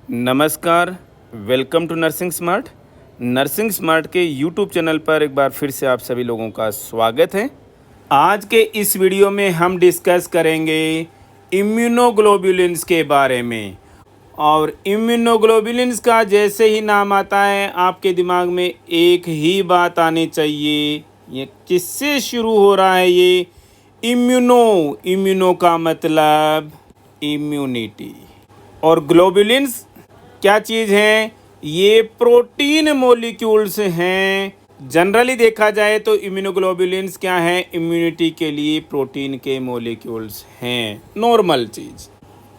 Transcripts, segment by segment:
नमस्कार, welcome to nursing smart. Nursing smart के YouTube channel पर एक बार फिर से आप सभी लोगों का स्वागत है। आज के इस वीडियो में हम डिस्कस करेंगे इम्यूनोग्लोबुलिन्स के बारे में। और इम्यूनोग्लोबुलिन्स का जैसे ही नाम आता है आपके दिमाग में एक ही बात आनी चाहिए, ये किससे शुरू हो रहा है? ये इम्यूनो का मतलब इम्यूनिटी। और ग्लोबुलिन्स क्या चीज़ हैं? ये प्रोटीन मॉलिक्यूल्स हैं। जनरली देखा जाए तो इम्यूनोग्लोबुलिन्स क्या हैं? इम्यूनिटी के लिए प्रोटीन के मॉलिक्यूल्स हैं, नॉर्मल चीज़।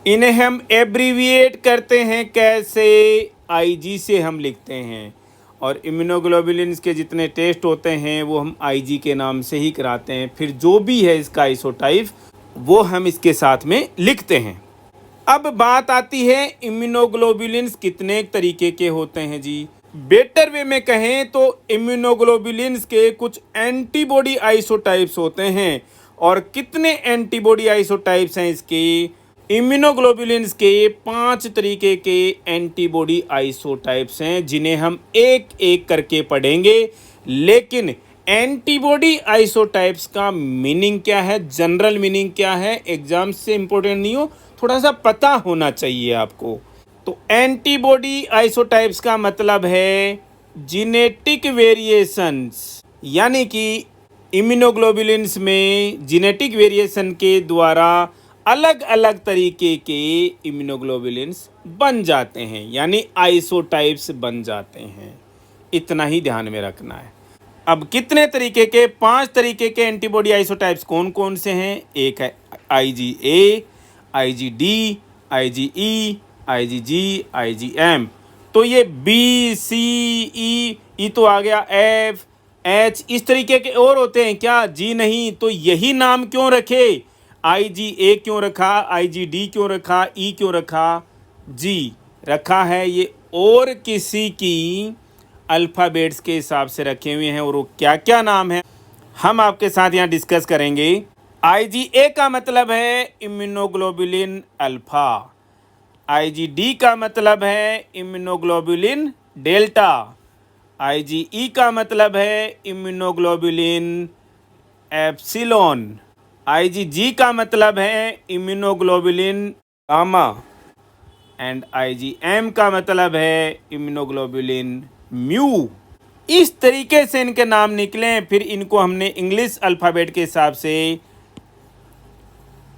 इन्हें हम एब्रीविएट करते हैं कैसे? आईजी से हम लिखते हैं। और इम्यूनोग्लोबुलिन्स के जितने टेस्ट होते हैं वो हम आईजी के नाम से ही कराते हैं। फिर जो भी है इसका आइसोटाइप वो हम इसके साथ में लिखते हैं। अब बात आती है इम्यूनोग्लोबुलिन्स कितने तरीके के होते हैं जी। बेटर वे में कहें तो इम्यूनोग्लोबुलिन्स के कुछ एंटीबॉडी आइसोटाइप्स होते हैं। और कितने एंटीबॉडी आइसोटाइप्स हैं इसके? इम्यूनोग्लोबुलिन्स के 5 तरीके के एंटीबॉडी आइसोटाइप्स हैं जिन्हें हम एक एक करके पढ़ेंगे। लेकिन एंटीबॉडी आइसोटाइप्स का मीनिंग क्या है, जनरल मीनिंग क्या है, एग्जाम से इंपॉर्टेंट नहीं हो, थोड़ा सा पता होना चाहिए आपको। तो एंटीबॉडी आइसोटाइप्स का मतलब है जीनेटिक वेरिएशंस, यानी कि इम्यूनोग्लोबुलिन्स में जीनेटिक वेरिएशन के द्वारा अलग अलग तरीके के इम्यूनोग्लोबुलिन्स बन जाते हैं, यानी आइसोटाइप्स बन जाते हैं। इतना ही ध्यान में रखना है। अब कितने तरीके के? 5 तरीके के एंटीबॉडी आइसोटाइप्स कौन कौन से हैं? एक है IgA, IgD, IgE, IgG, IgM। तो ये B, C, E तो आ गया, F, H, इस तरीके के और होते हैं क्या? जी नहीं। तो यही नाम क्यों रखे? IgA क्यों रखा, IgD क्यों रखा, E क्यों रखा, G रखा है? ये और किसी की अल्फ़ाबेट्स के हिसाब से रखे हुए हैं। और वो क्या क्या नाम है हम आपके साथ यहाँ डिस्कस करेंगे। IgA का मतलब है इम्यूनोग्लोबुलिन अल्फा। IgD का मतलब है इम्यूनोग्लोबुलिन डेल्टा। IgE का मतलब है इम्यूनोग्लोबुलिन एप्सिलॉन। IgG का मतलब है इम्यूनोग्लोबुलिन गामा। एंड IgM का मतलब है इम्यूनोग्लोबुलिन म्यू। इस तरीके से इनके नाम निकले। फिर इनको हमने इंग्लिश अल्फ़ाबेट के हिसाब से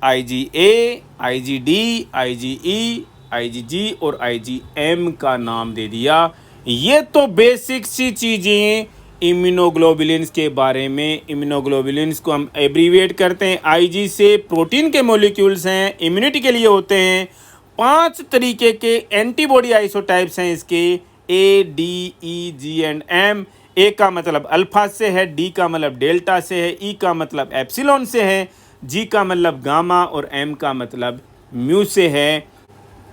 IgA, IgD, IgE, IgG और IgM का नाम दे दिया। ये तो बेसिक सी चीज़ें इम्यूनोग्लोबुलिन्स के बारे में। इम्यूनोग्लोबुलिन्स को हम एब्रीविएट करते हैं IG से। प्रोटीन के मॉलिक्यूल्स हैं, इम्यूनिटी के लिए होते हैं। 5 तरीके के एंटीबॉडी आइसोटाइप्स हैं इसके, A, D, E, G and M। A का मतलब अल्फा से है, D का मतलब डेल्टा से है, E का मतलब एप्सिलॉन से है, G का मतलब गामा और M का मतलब म्यू से है।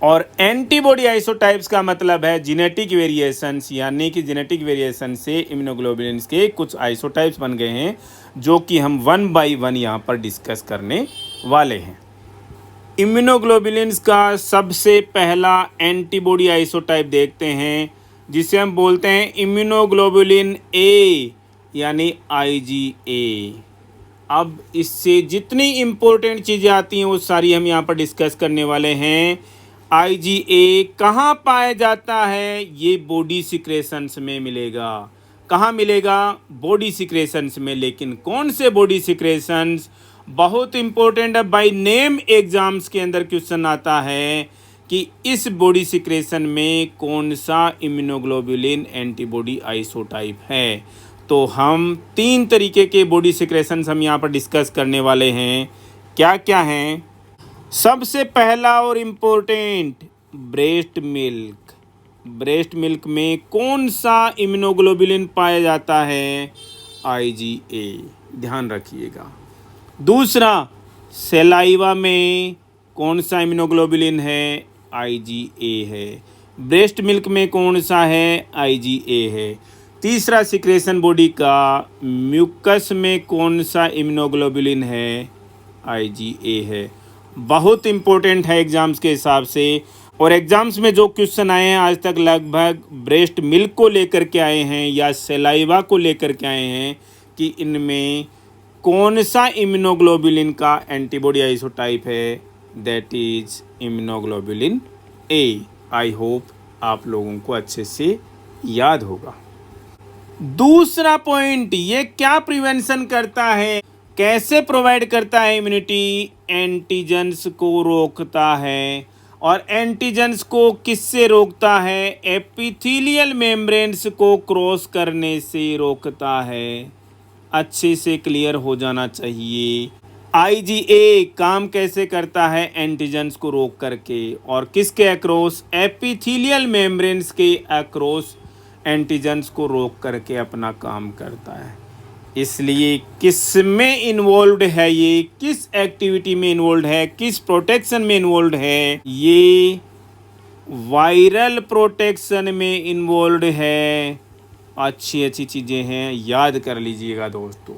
और एंटीबॉडी आइसोटाइप्स का मतलब है जेनेटिक वेरिएशंस, यानी कि जेनेटिक वेरिएशन से इम्यूनोग्लोबुलिन्स के कुछ आइसोटाइप्स बन गए हैं जो कि हम 1 बाय 1 यहाँ पर डिस्कस करने वाले हैं। इम्यूनोग्लोबुलिन्स का सबसे पहला एंटीबॉडी आइसोटाइप देखते हैं जिसे हम बोलते हैं इम्यूनोग्लोबुलिन A, यानी IgA। अब इससे जितनी इम्पोर्टेंट चीज़ें आती हैं वो सारी हम यहाँ पर डिस्कस करने वाले हैं। IgA कहाँ पाया जाता है? ये बॉडी सिक्रेशंस में मिलेगा। कहाँ मिलेगा? बॉडी सिक्रेशंस में। लेकिन कौन से बॉडी सिक्रेशंस? बहुत इम्पोर्टेंट है, बाय नेम एग्जाम्स के अंदर क्वेश्चन आता है कि इस बॉडी सिक्रेशन में कौन सा इम्यूनोग्लोबुलिन एंटीबॉडी आइसोटाइप है। तो हम 3 तरीके के बॉडी सिक्रेशंस हम यहाँ पर डिस्कस करने वाले हैं। क्या क्या हैं? सबसे पहला और important, breast milk. Breast milk में कौन सा इम्यूनोग्लोबुलिन पाया जाता है? IgA, ध्यान रखिएगा। दूसरा, सलाइवा में कौन सा इम्यूनोग्लोबुलिन है? IgA है। ब्रेस्ट मिल्क में कौन सा है? IgA है। तीसरा, सिक्रेशन बॉडी का म्यूकस में कौन सा इम्यूनोग्लोबुलिन है? IgA है। बहुत इम्पोर्टेंट है एग्जाम्स के हिसाब से। और एग्जाम्स में जो क्वेश्चन आए हैं आज तक लगभग ब्रेस्ट मिल्क को लेकर के आए हैं या सलाइवा को लेकर के आए हैं कि इनमें कौन सा इम्यूनोग्लोबुलिन का एंटीबॉडी आइसोटाइप है, that is immunoglobulin A. I hope आप लोगों को अच्छे से याद होगा। दूसरा पॉइंट, ये क्या प्रिवेंशन करता है, कैसे प्रोवाइड करता है इम्यूनिटी, एंटीजेंस को रोकता है। और एंटीजेंस को किससे रोकता है, एपिथेलियल मेम्ब्रेन्स को क्रॉस करने से रोकता है। अच्छे से क्लियर हो जाना चाहिए। IgA काम कैसे करता है, एंटीजेंस को रोक करके, और किसके अक्रॉस, एपिथेलियल मेम्ब्रेन्स के अक्रॉस एंटीजेंस को रोक करके अपना काम करता है। इसलिए किस में इन्वॉल्व है, ये किस एक्टिविटी में इन्वॉल्व है, किस प्रोटेक्शन में इन्वॉल्व है, ये वायरल प्रोटेक्शन में इन्वॉल्व है। अच्छी अच्छी चीज़ें हैं, याद कर लीजिएगा दोस्तों।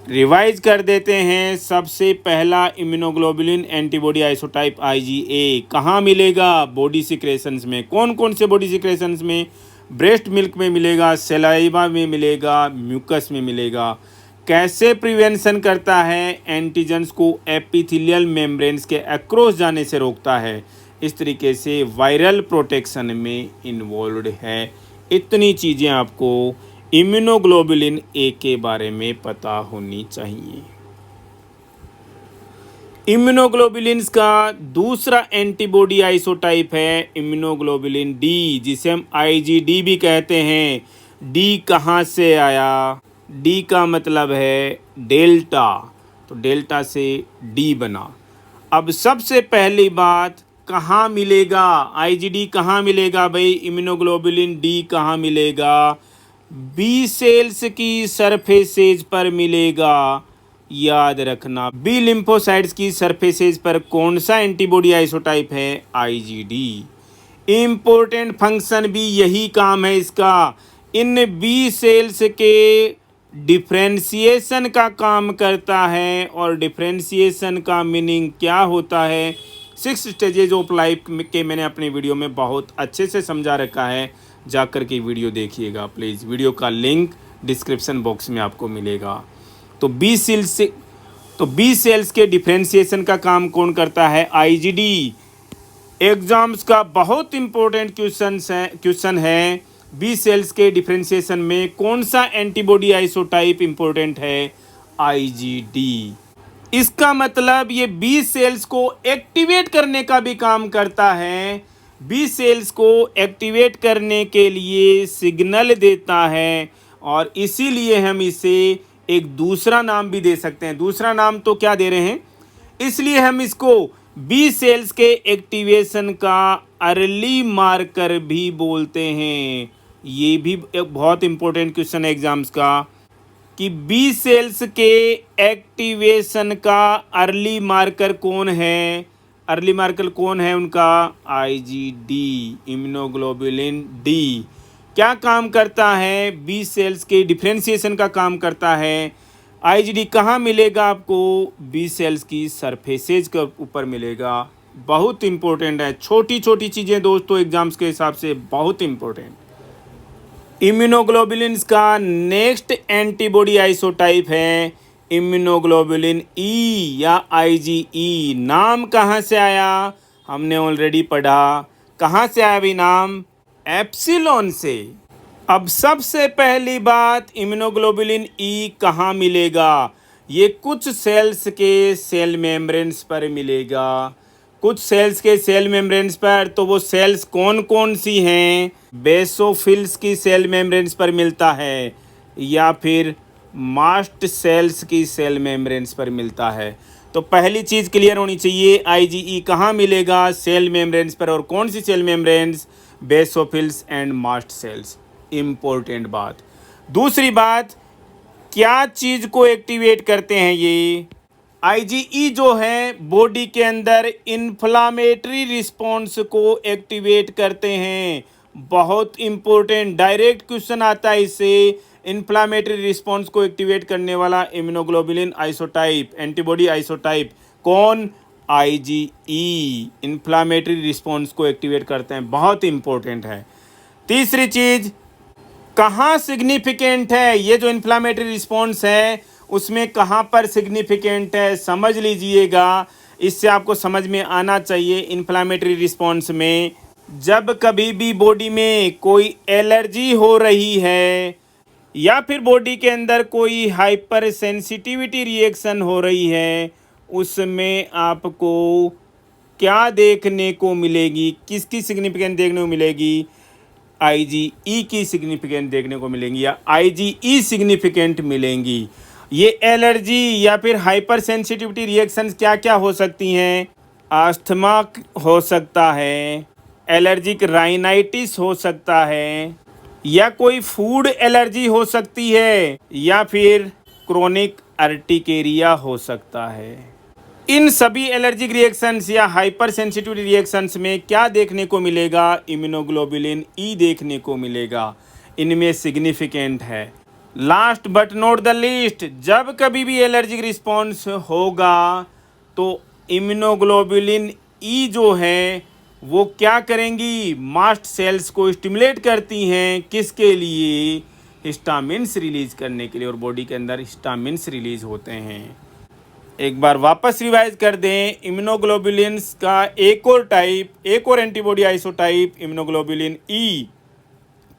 रिवाइज कर देते हैं। सबसे पहला इम्यूनोग्लोबुलिन एंटीबॉडी आइसोटाइप IgA कहाँ मिलेगा, बॉडी सिक्रेशंस में। कौन कौन से बॉडी सिक्रेशंस में, ब्रेस्ट मिल्क में मिलेगा, सलाइवा में मिलेगा, म्यूकस में मिलेगा। कैसे प्रिवेंशन करता है, एंटीजेंस को एपिथेलियल मेम्ब्रेन्स के अक्रॉस जाने से रोकता है। इस तरीके से वायरल प्रोटेक्शन में इन्वॉल्व है। इतनी चीज़ें आपको इम्यूनोग्लोबुलिन ए के बारे में पता होनी चाहिए। इम्यूनोग्लोबुलिन्स का दूसरा एंटीबॉडी आइसोटाइप है इम्यूनोग्लोबुलिन डी, जिसे हम IgD भी कहते हैं। डी कहाँ से आया, डी का मतलब है डेल्टा, तो डेल्टा से डी बना। अब सबसे पहली बात, कहाँ मिलेगा IgD, कहाँ मिलेगा भाई, इम्यूनोग्लोबुलिन डी कहाँ मिलेगा, बी सेल्स की सरफेसेज पर मिलेगा। याद रखना, बी लिम्फोसाइट्स की सरफेसेज पर कौन सा एंटीबॉडी आइसोटाइप है, IgD। इम्पोर्टेंट फंक्शन भी यही काम है इसका, इन बी सेल्स के डिफ्रेंशिएशन का काम करता है। और डिफ्रेंशिएशन का मीनिंग क्या होता है, 6 स्टेजेज ऑफ लाइफ के मैंने अपने वीडियो में बहुत अच्छे से समझा रखा है, जाकर के वीडियो देखिएगा प्लीज़। वीडियो का लिंक डिस्क्रिप्शन बॉक्स में आपको मिलेगा। तो बी सेल्स के डिफ्रेंशिएशन का काम कौन करता है, IgD। एग्जाम्स का बहुत इंपॉर्टेंट क्वेश्चन है, बी सेल्स के डिफ्रेंशिएशन में कौन सा एंटीबॉडी आइसोटाइप इंपॉर्टेंट है, IgD। इसका मतलब ये बी सेल्स को एक्टिवेट करने का भी काम करता है। बी सेल्स को एक्टिवेट करने के लिए सिग्नल देता है, और इसीलिए हम इसे एक दूसरा नाम भी दे सकते हैं। दूसरा नाम तो क्या दे रहे हैं, इसलिए हम इसको बी सेल्स के एक्टिवेशन का अर्ली मार्कर भी बोलते हैं। ये भी एक बहुत इंपॉर्टेंट क्वेश्चन है एग्जाम्स का, कि बी सेल्स के एक्टिवेशन का अर्ली मार्कर कौन है, अर्ली मार्कर कौन है उनका, IgD, इम्यूनोग्लोबुलिन डी। क्या काम करता है, बी सेल्स के डिफ्रेंशिएशन का काम करता है। IgD कहाँ मिलेगा आपको, बी सेल्स की सरफेसेज के ऊपर मिलेगा। बहुत इंपॉर्टेंट है, छोटी छोटी चीज़ें दोस्तों एग्जाम्स के हिसाब से बहुत इंपॉर्टेंट। इम्यूनोग्लोबुलिन्स का नेक्स्ट एंटीबॉडी आइसोटाइप है इम्यूनोग्लोबुलिन ई या IgE। नाम कहाँ से आया, हमने ऑलरेडी पढ़ा। कहाँ से आया भी नाम, एप्सिलॉन से। अब सबसे पहली बात, इम्यूनोग्लोबुलिन ई कहाँ मिलेगा, ये कुछ सेल्स के सेल मेम्ब्रेन्स पर मिलेगा। कुछ सेल्स के सेल मेम्ब्रेन्स पर, तो वो सेल्स कौन कौन सी हैं, बेसोफिल्स की सेल मेम्ब्रेन्स पर मिलता है, या फिर मास्ट सेल्स की सेल मेम्ब्रेन्स पर मिलता है। तो पहली चीज़ क्लियर होनी चाहिए, IgE कहाँ मिलेगा, सेल मेम्ब्रेन्स पर, और कौन सी cell membranes, basophils and mast cells. Important बात। दूसरी बात, क्या चीज़ को एक्टिवेट करते हैं ये, IgE जो है बॉडी के अंदर इन्फ्लामेटरी रिस्पॉन्स को एक्टिवेट करते हैं। बहुत इम्पोर्टेंट, डायरेक्ट क्वेश्चन आता है इससे। इन्फ्लामेटरी रिस्पॉन्स को एक्टिवेट करने वाला इम्यूनोग्लोबुलिन आइसोटाइप, एंटीबॉडी आइसोटाइप कौन, IgE इन्फ्लामेटरी रिस्पॉन्स को एक्टिवेट करते हैं, बहुत इंपॉर्टेंट है। तीसरी चीज, कहाँ सिग्निफिकेंट है ये जो इन्फ्लामेटरी रिस्पॉन्स है उसमें कहाँ पर सिग्निफिकेंट है, समझ लीजिएगा। इससे आपको समझ में आना चाहिए इन्फ्लामेटरी रिस्पॉन्स में जब कभी भी बॉडी में कोई एलर्जी हो रही है या फिर बॉडी के अंदर कोई हाइपर सेंसिटिविटी रिएक्शन हो रही है, उसमें आपको क्या देखने को मिलेगी, किसकी सिग्निफिकेंट देखने को मिलेगी, IgE की सिग्निफिकेंट देखने को मिलेंगी या IgE सिग्निफिकेंट मिलेंगी। ये एलर्जी या फिर हाइपर सेंसिटिविटी रिएक्शंस क्या क्या हो सकती हैं, अस्थमा हो सकता है, एलर्जिक राइनाइटिस हो सकता है, या कोई फूड एलर्जी हो सकती है, या फिर क्रोनिक अर्टिकेरिया हो सकता है। इन सभी एलर्जिक रिएक्शंस या हाइपर सेंसिटिविटी रिएक्शंस में क्या देखने को मिलेगा, इम्यूनोग्लोबुलिन ई देखने को मिलेगा, इनमें सिग्निफिकेंट है। Last but not the least, जब कभी भी एलर्जिक रिस्पॉन्स होगा तो इम्यूनोग्लोबुलिन ई जो है वो क्या करेंगी, मास्ट सेल्स को स्टिमुलेट करती हैं, किसके लिए, हिस्टामिन्स रिलीज करने के लिए, और बॉडी के अंदर हिस्टामिन्स रिलीज होते हैं। एक बार वापस रिवाइज कर दें, इम्यूनोग्लोबुलिन्स का एक और एंटीबॉडी आइसोटाइप इम्यूनोग्लोबुलिन ई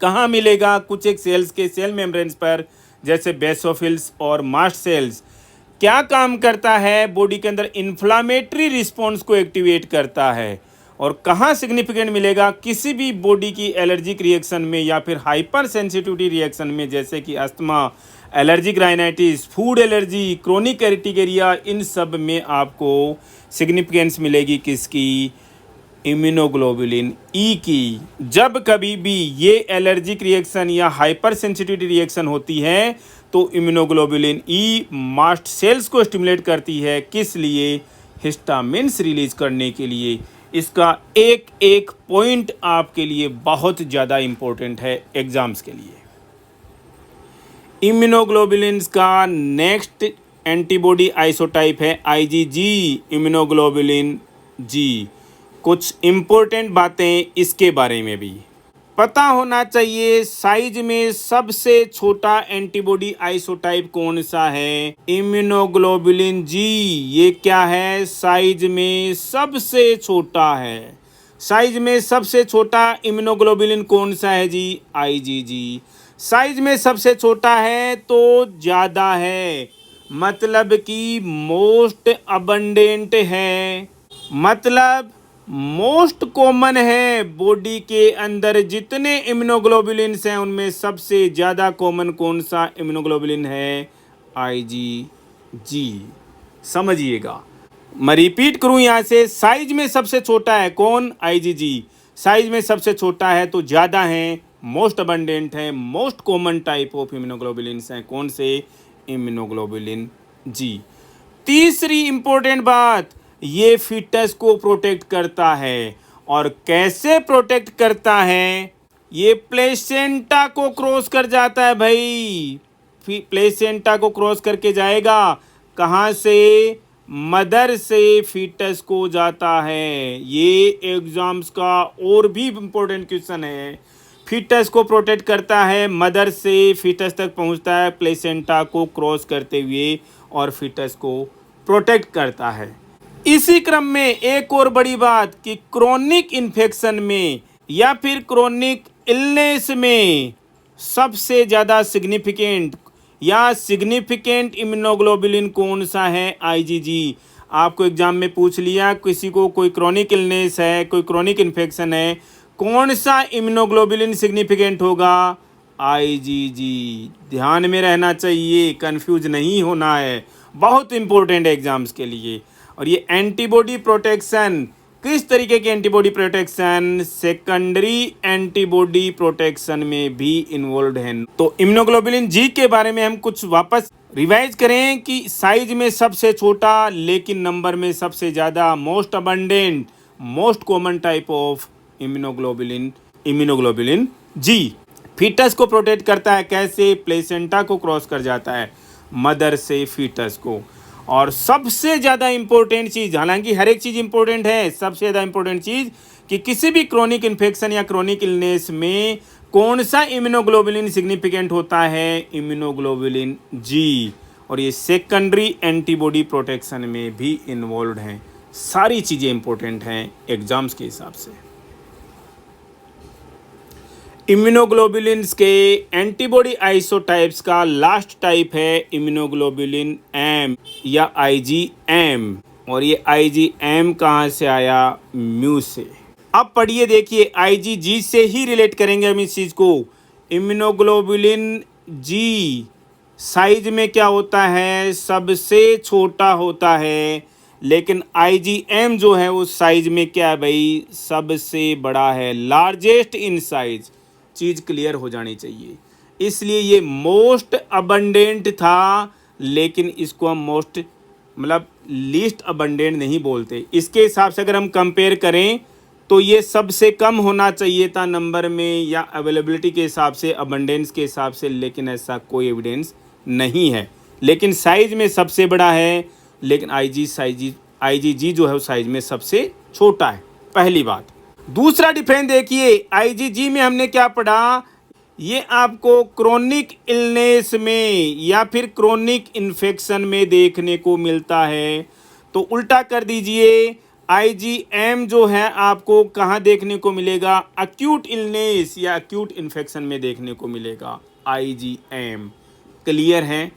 कहाँ मिलेगा, कुछ एक सेल्स के सेल मेम्ब्रेन्स पर, जैसे बेसोफिल्स और मास्ट सेल्स। क्या काम करता है, बॉडी के अंदर इन्फ्लामेटरी रिस्पॉन्स को एक्टिवेट करता है। और कहाँ सिग्निफिकेंट मिलेगा, किसी भी बॉडी की एलर्जिक रिएक्शन में या फिर हाइपर सेंसिटिविटी रिएक्शन में, जैसे कि asthma, allergic rhinitis, food allergy, chronic urticaria, इन सब में आपको सिग्निफिकेंस मिलेगी किसकी, इम्यूनोग्लोबुलिन ई की। जब कभी भी ये एलर्जिक रिएक्शन या हाइपर सेंसिटिविटी रिएक्शन होती है तो इम्यूनोग्लोबुलिन ई मास्ट सेल्स को स्टिमुलेट करती है, किस लिए, हिस्टामिन्स रिलीज करने के लिए। इसका एक एक पॉइंट आपके लिए बहुत ज़्यादा इम्पोर्टेंट है एग्जाम्स के लिए। इम्यूनोग्लोबुलिन्स का नेक्स्ट एंटीबॉडी आइसोटाइप है IgG इम्यूनोग्लोबुलिन जी। कुछ इम्पोर्टेंट बातें इसके बारे में भी पता होना चाहिए। साइज में सबसे छोटा एंटीबॉडी आइसोटाइप कौन सा है, इम्यूनोग्लोबुलिन जी। ये क्या है, साइज में सबसे छोटा है। साइज में सबसे छोटा इम्यूनोग्लोबुलिन कौन सा है जी, IgG। साइज में सबसे छोटा है तो ज़्यादा है, मतलब कि मोस्ट अबंडेंट है, मतलब मोस्ट कॉमन है। बॉडी के अंदर जितने इम्यूनोग्लोबुलिन्स हैं उनमें सबसे ज़्यादा कॉमन कौन सा इम्यूनोग्लोबुलिन है, IgG। समझिएगा, मैं रिपीट करूं यहाँ से, साइज में सबसे छोटा है कौन, IgG। साइज में सबसे छोटा है तो ज़्यादा है, मोस्ट अबंडेंट है, most common type of immunoglobulins हैं, कौन से, इम्यूनोग्लोबुलिन जी। तीसरी इंपॉर्टेंट बात, ये फीटस को प्रोटेक्ट करता है। और कैसे प्रोटेक्ट करता है, ये प्लेसेंटा को क्रॉस कर जाता है भाई। प्लेसेंटा को क्रॉस करके जाएगा, कहाँ से, मदर से फीटस को जाता है। ये एग्जाम्स का और भी इम्पोर्टेंट क्वेश्चन है। फीटस को प्रोटेक्ट करता है, मदर से फीटस तक पहुंचता है प्लेसेंटा को क्रॉस करते हुए, और फीटस को प्रोटेक्ट करता है। इसी क्रम में एक और बड़ी बात कि क्रोनिक इन्फेक्शन में या फिर क्रोनिक इलनेस में सबसे ज़्यादा सिग्निफिकेंट या सिग्निफिकेंट इम्यूनोग्लोबुलिन कौन सा है, IgG। आपको एग्जाम में पूछ लिया, किसी को कोई क्रोनिक इलनेस है, कोई क्रोनिक इन्फेक्शन है, कौन सा इम्यूनोग्लोबुलिन सिग्निफिकेंट होगा, IgG। ध्यान में रहना चाहिए, कंफ्यूज नहीं होना है, बहुत इंपॉर्टेंट है एग्जाम्स के लिए। और ये एंटीबॉडी प्रोटेक्शन, किस तरीके के antibody protection, secondary antibody protection में भी इन्वॉल्व है। तो इम्यूनोग्लोबुलिन जी के बारे में हम कुछ वापस रिवाइज करें कि साइज में सबसे छोटा लेकिन नंबर में सबसे ज़्यादा, most abundant, most common type of immunoglobulin G. Foetus को प्रोटेक्ट करता है, कैसे, प्लेसेंटा को क्रॉस कर जाता है, मदर से फीटस को। और सबसे ज़्यादा इम्पोर्टेंट चीज़, हालांकि हर एक चीज़ इम्पोर्टेंट है, सबसे ज़्यादा इम्पोर्टेंट चीज़ कि किसी भी क्रोनिक इन्फेक्शन या क्रोनिक इलनेस में कौन सा इम्यूनोग्लोबुलिन सिग्निफिकेंट होता है, इम्यूनोग्लोबुलिन जी, और ये सेकेंडरी एंटीबॉडी प्रोटेक्शन में भी इन्वॉल्व हैं। सारी चीज़ें इंपॉर्टेंट हैं एग्जाम्स के हिसाब से। इम्यूनोग्लोबुलिन्स के एंटीबॉडी आइसोटाइप्स का लास्ट टाइप है इम्यूनोग्लोबुलिन एम या आईजीएम, और ये आईजीएम कहाँ से आया, म्यू से। अब पढ़िए, देखिए आईजीजी से ही रिलेट करेंगे हम इस चीज़ को। इम्यूनोग्लोबुलिन जी साइज में क्या होता है, सबसे छोटा होता है, लेकिन आईजीएम जो है वो साइज में क्या है भाई, सबसे बड़ा है, largest in size. Cheese clear हो जानी चाहिए, इसलिए ये मोस्ट अबंडेंट था, लेकिन इसको हम मोस्ट मतलब लीस्ट अबंडेंट नहीं बोलते। इसके हिसाब से अगर हम कंपेयर करें तो ये सबसे कम होना चाहिए था नंबर में या अवेलेबिलिटी के हिसाब से, अबंडेंस के हिसाब से, लेकिन ऐसा कोई एविडेंस नहीं है। लेकिन साइज में सबसे बड़ा है, लेकिन आईजीजी जो है वो साइज में सबसे छोटा है, पहली बात। दूसरा डिफरेंस देखिए, आईजीजी में हमने क्या पढ़ा, ये आपको क्रोनिक इलनेस में या फिर क्रोनिक इन्फेक्शन में देखने को मिलता है। तो उल्टा कर दीजिए, आईजीएम जो है आपको कहाँ देखने को मिलेगा, एक्यूट इलनेस या एक्यूट इन्फेक्शन में देखने को मिलेगा आईजीएम। क्लियर है।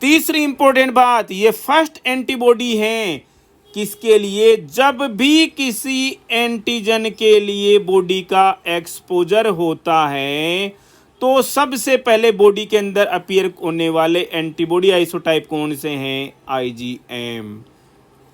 तीसरी इंपॉर्टेंट बात, ये फर्स्ट एंटीबॉडी है किसके लिए, जब भी किसी एंटीजन के लिए बॉडी का एक्सपोजर होता है तो सबसे पहले बॉडी के अंदर अपीयर होने वाले एंटीबॉडी आइसोटाइप कौन से हैं, आईजीएम।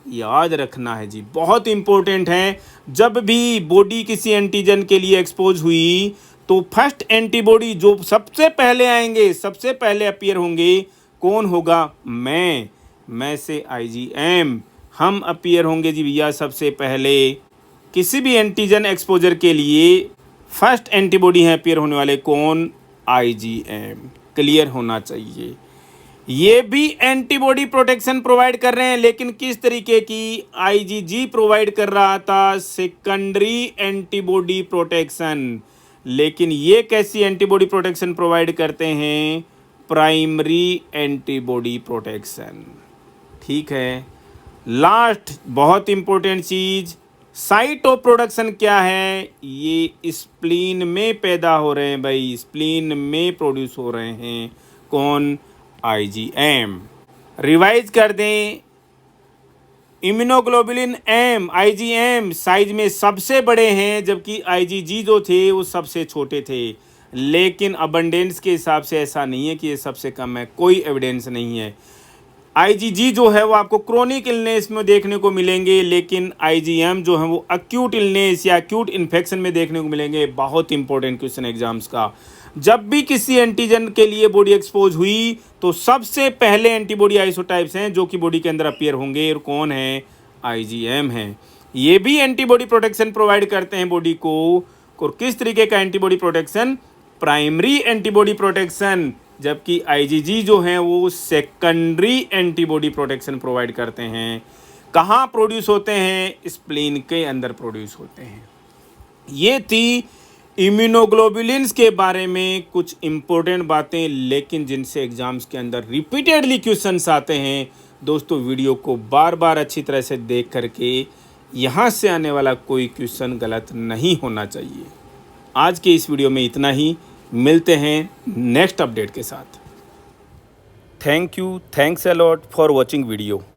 याद रखना है जी, बहुत इंपॉर्टेंट है। जब भी बॉडी किसी एंटीजन के लिए एक्सपोज हुई तो फर्स्ट एंटीबॉडी जो सबसे पहले आएंगे, सबसे पहले अपीयर होंगे, कौन होगा, मैं से आईजीएम, हम अपीयर होंगे जी भैया सबसे पहले। किसी भी एंटीजन एक्सपोजर के लिए फर्स्ट एंटीबॉडी हैं अपीयर होने वाले, कौन, आईजीएम। क्लियर होना चाहिए। ये भी एंटीबॉडी प्रोटेक्शन प्रोवाइड कर रहे हैं, लेकिन किस तरीके की, आईजीजी प्रोवाइड कर रहा था सेकेंडरी एंटीबॉडी प्रोटेक्शन, लेकिन ये कैसी एंटीबॉडी प्रोटेक्शन प्रोवाइड करते हैं, प्राइमरी एंटीबॉडी प्रोटेक्शन। ठीक है। लास्ट बहुत important cheese, site of production क्या है, ये स्प्लीन में पैदा हो रहे हैं भाई, स्प्लीन में प्रोड्यूस हो रहे हैं, कौन, आईजीएम। रिवाइज कर दें, इम्यूनोग्लोबुलिन एम, आईजीएम साइज में सबसे बड़े हैं, जबकि आईजीजी जो थे वो सबसे छोटे थे। लेकिन अबंडेंस के हिसाब से ऐसा नहीं है कि ये सबसे कम है, कोई एविडेंस नहीं है। आईजीजी जो है वो आपको क्रोनिक इलनेस में देखने को मिलेंगे, लेकिन आईजीएम जो है वो एक्यूट इलनेस या एक्यूट इन्फेक्शन में देखने को मिलेंगे। बहुत इंपॉर्टेंट क्वेश्चन एग्जाम्स का। जब भी किसी एंटीजन के लिए बॉडी एक्सपोज हुई तो सबसे पहले एंटीबॉडी आइसोटाइप्स हैं जो कि बॉडी के अंदर अपीयर होंगे, और कौन है, आईजीएम है। ये भी एंटीबॉडी प्रोटेक्शन प्रोवाइड करते हैं बॉडी को, और किस तरीके का antibody protection, primary antibody protection, जबकि आईजीजी जो हैं वो सेकेंडरी एंटीबॉडी प्रोटेक्शन प्रोवाइड करते हैं। कहाँ प्रोड्यूस होते हैं, स्प्लीन के अंदर प्रोड्यूस होते हैं। ये थी इम्यूनोग्लोबुलिन्स के बारे में कुछ इम्पोर्टेंट बातें, लेकिन जिनसे एग्जाम्स के अंदर रिपीटेडली क्वेश्चंस आते हैं। दोस्तों वीडियो को बार बार अच्छी तरह से देख करके यहाँ से आने वाला कोई क्वेश्चन गलत नहीं होना चाहिए। आज के इस वीडियो में इतना ही, मिलते हैं नेक्स्ट अपडेट के साथ। Thank you, thanks a lot for watching video.